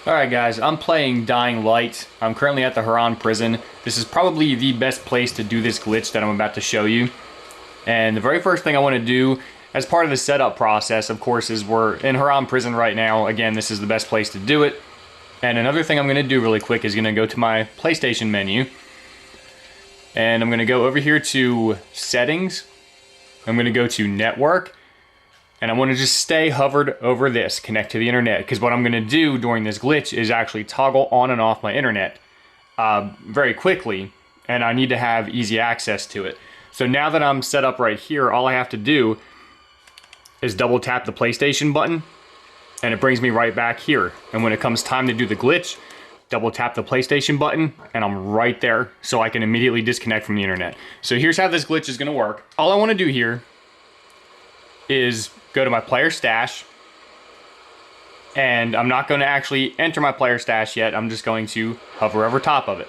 Alright guys, I'm playing Dying Light. I'm currently at the Haran prison. This is probably the best place to do this glitch that I'm about to show you. And the very first thing I want to do, as part of the setup process, of course, is we're in Haran prison right now. Again, this is the best place to do it. And another thing I'm going to do really quick is going to go to my PlayStation menu. And I'm going to go over here to Settings. I'm going to go to Network. And I want to just stay hovered over this, connect to the internet, because what I'm going to do during this glitch is actually toggle on and off my internet very quickly, and I need to have easy access to it. So now that I'm set up right here, all I have to do is double tap the PlayStation button, and it brings me right back here. And when it comes time to do the glitch, double tap the PlayStation button, and I'm right there, so I can immediately disconnect from the internet. So here's how this glitch is going to work. All I want to do here is go to my player stash, and I'm not going to actually enter my player stash yet. I'm just going to hover over top of it.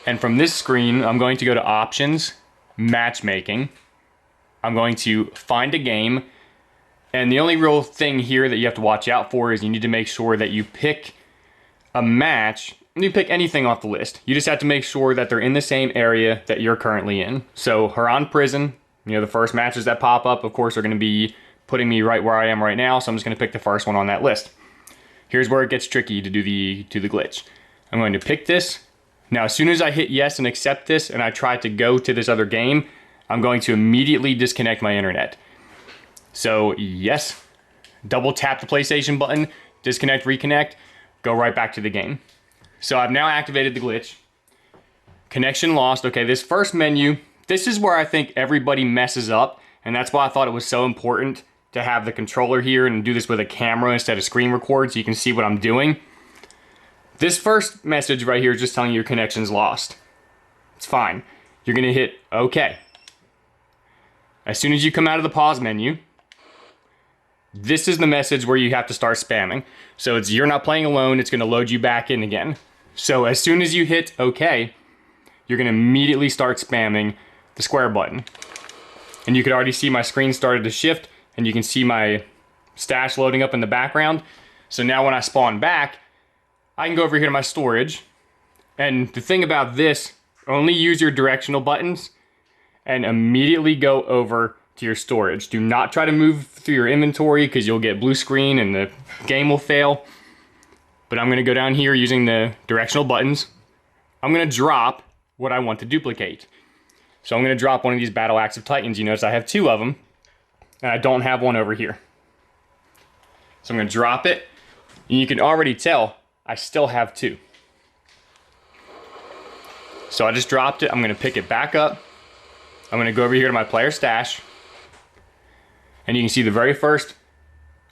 And from this screen, I'm going to go to Options, Matchmaking. I'm going to find a game, and the only real thing here that you have to watch out for is you need to make sure that you pick a match. You pick anything off the list. You just have to make sure that they're in the same area that you're currently in. So Haran Prison, you know, the first matches that pop up, of course, are going to be putting me right where I am right now, so I'm just going to pick the first one on that list. Here's where it gets tricky to do the glitch. I'm going to pick this. Now, as soon as I hit yes and accept this, and I try to go to this other game, I'm going to immediately disconnect my internet. So, yes, double tap the PlayStation button, disconnect, reconnect, go right back to the game. So I've now activated the glitch. Connection lost. Okay, this first menu, this is where I think everybody messes up, and that's why I thought it was so important to have the controller here and do this with a camera instead of screen record so you can see what I'm doing. This first message right here is just telling you your connection's lost. It's fine. You're going to hit OK. As soon as you come out of the pause menu, this is the message where you have to start spamming. So it's you're not playing alone, it's going to load you back in again. So as soon as you hit OK, you're going to immediately start spamming the square button. And you can already see my screen started to shift, and you can see my stash loading up in the background. So now when I spawn back, I can go over here to my storage. And the thing about this, only use your directional buttons and immediately go over to your storage. Do not try to move through your inventory because you'll get blue screen and the game will fail. But I'm going to go down here using the directional buttons. I'm going to drop what I want to duplicate. So I'm going to drop one of these Battle Axe of Titans. You notice I have two of them, and I don't have one over here. So I'm going to drop it, and you can already tell I still have two. So I just dropped it. I'm going to pick it back up. I'm going to go over here to my player stash, and you can see the very first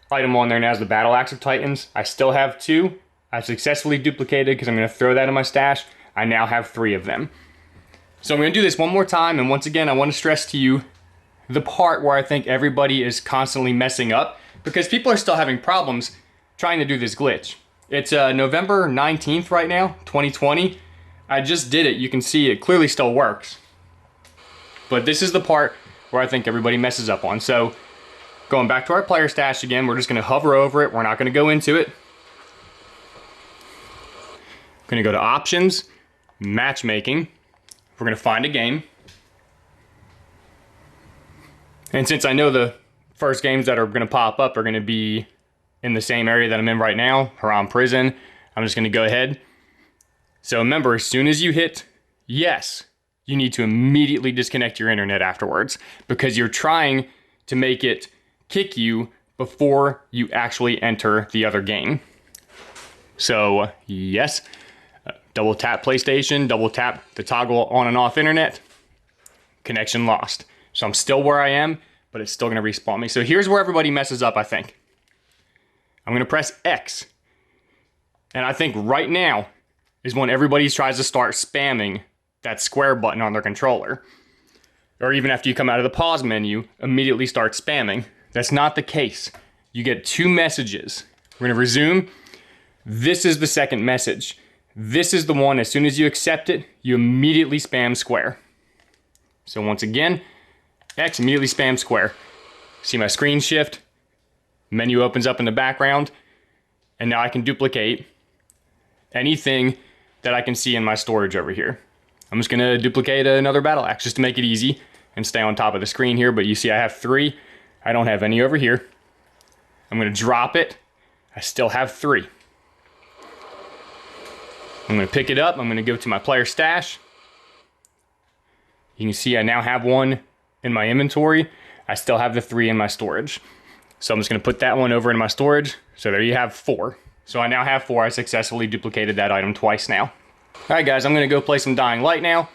item on there now is the Battle Axe of Titans. I still have two. I've successfully duplicated because I'm going to throw that in my stash. I now have three of them. So I'm going to do this one more time, and once again, I want to stress to you the part where I think everybody is constantly messing up, because people are still having problems trying to do this glitch. It's November 19th right now, 2020. I just did it. You can see it clearly still works. But this is the part where I think everybody messes up on. So going back to our player stash again, we're just going to hover over it. We're not going to go into it. I'm going to go to Options, Matchmaking. We're going to find a game. And since I know the first games that are going to pop up are going to be in the same area that I'm in right now, Haran Prison, I'm just going to go ahead. So remember, as soon as you hit yes, you need to immediately disconnect your internet afterwards, because you're trying to make it kick you before you actually enter the other game. So yes. Double tap PlayStation, double tap the toggle on and off internet, connection lost. So I'm still where I am, but it's still gonna respawn me. So here's where everybody messes up, I think. I'm gonna press X. And I think right now is when everybody tries to start spamming that square button on their controller. Or even after you come out of the pause menu, immediately start spamming. That's not the case. You get two messages. We're gonna resume. This is the second message. This is the one, as soon as you accept it, you immediately spam square. So once again, X, immediately spam square. See my screen shift, menu opens up in the background. And now I can duplicate anything that I can see in my storage over here. I'm just gonna duplicate another battle axe just to make it easy and stay on top of the screen here, but you see I have 3. I don't have any over here. I'm gonna drop it. I still have 3. I'm gonna pick it up. I'm gonna go to my player stash. You can see I now have 1 in my inventory. I still have the 3 in my storage. So I'm just gonna put that one over in my storage. So there you have 4. So I now have 4. I successfully duplicated that item twice now. All right, guys, I'm gonna go play some Dying Light now.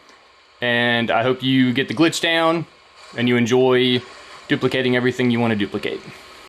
And I hope you get the glitch down and you enjoy duplicating everything you wanna duplicate.